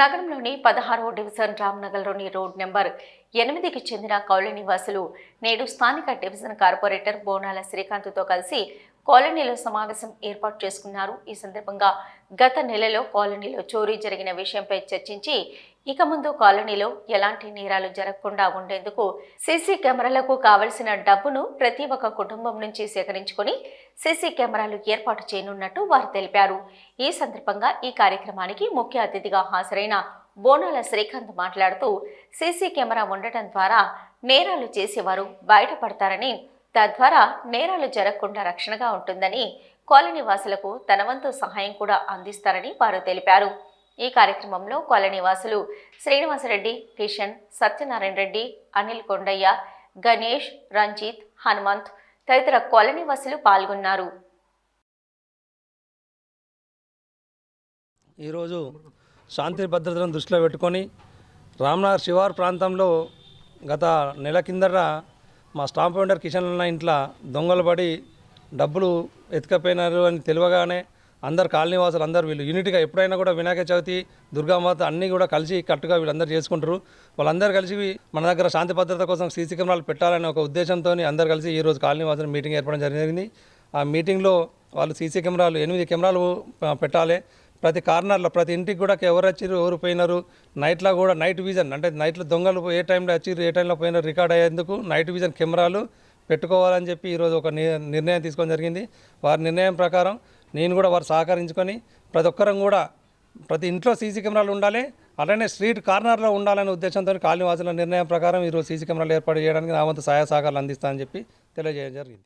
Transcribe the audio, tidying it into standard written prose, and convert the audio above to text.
నగరంలోని 16వ division రామ్నగర్లోని road number 8కి చెందిన colony నివాసులు నేడు స్థానిక డివిజన్ కార్పొరేటర్ బోనాల శ్రీకాంత్తో కలిసి కాలనీలో సమావేశం ఏర్పాటు చేసుకున్నారు. ఈ సందర్భంగా గత నెలలో కాలనీలో చోరీ జరిగిన విషయంపై చర్చించి ఇక ముందు కాలనీలో ఎలాంటి నేరాలు జరగకుండా ఉండేందుకు సీసీ కెమెరాలకు కావలసిన డబ్బును ప్రతి ఒక్క కుటుంబం నుంచి సేకరించుకొని సీసీ కెమెరాలు ఏర్పాటు చేయనున్నట్టు వారు తెలిపారు. ఈ సందర్భంగా ఈ కార్యక్రమానికి ముఖ్య అతిథిగా హాజరైన బోనాల శ్రీకాంత్ మాట్లాడుతూ సీసీ కెమెరా ఉండటం ద్వారా నేరాలు చేసేవారు బయటపడతారని, తద్వారా నేరాలు జరగకుండా రక్షణగా ఉంటుందని, కాలనీ వాసులకు తన వంతు సహాయం కూడా అందిస్తారని వారు తెలిపారు. ఈ కార్యక్రమంలో కాలనీ వాసులు శ్రీనివాసరెడ్డి, కిషన్, సత్యనారాయణ రెడ్డి, అనిల్ కొండయ్య, గణేష్, రంజిత్, హనుమంత్ తదితర కాలనీ వాసులు పాల్గొన్నారు. ఈరోజు శాంతి భద్రతను దృష్టిలో పెట్టుకొని రామ్నగర్ శివారు ప్రాంతంలో గత నెల కిందట మా స్టాంప్ వెండర్ కిషన్ అన్న ఇంట్లో దొంగలు పడి డబ్బులు ఎత్తుకపోయినారు అని తెలియగానే అందరు కాలనీ వాసులు అందరూ వీళ్ళు యూనిట్గా ఎప్పుడైనా కూడా వినాయక చవితి, దుర్గామాత అన్నీ కూడా కలిసి కట్టుగా వీళ్ళందరూ చేసుకుంటారు. వాళ్ళందరూ కలిసి మన దగ్గర శాంతి భద్రత కోసం సీసీ కెమెరాలు పెట్టాలనే ఒక ఉద్దేశంతో అందరు కలిసి ఈరోజు కాలనీ వాసులు మీటింగ్ ఏర్పడడం జరిగింది. ఆ మీటింగ్లో వాళ్ళు సీసీ కెమెరాలు 8 కెమెరాలు పెట్టాలి. ప్రతి కార్నర్లో ప్రతి ఇంటికి కూడా ఎవరు వచ్చారు, ఎవరు పోయినారు, నైట్లో కూడా నైట్ విజన్ అంటే నైట్లో దొంగలు ఏ టైంలో వచ్చారు, ఏ టైంలో పోయినారు రికార్డ్ అయ్యేందుకు నైట్ విజన్ కెమెరాలు పెట్టుకోవాలని చెప్పి ఈరోజు ఒక నిర్ణయం తీసుకోవడం జరిగింది. వారి నిర్ణయం ప్రకారం నేను కూడా వారు సహకరించుకొని ప్రతి ఒక్కరం కూడా ప్రతి ఇంట్లో సీసీ కెమెరాలు ఉండాలి, అలానే స్ట్రీట్ కార్నర్లో ఉండాలనే ఉద్దేశంతో కాలనీ వాసుల నిర్ణయం ప్రకారం ఈరోజు సీసీ కెమెరాలు ఏర్పాటు చేయడానికి నా వంతు సహాయ సహకారాలు అందిస్తానని చెప్పి తెలియజేయడం జరిగింది.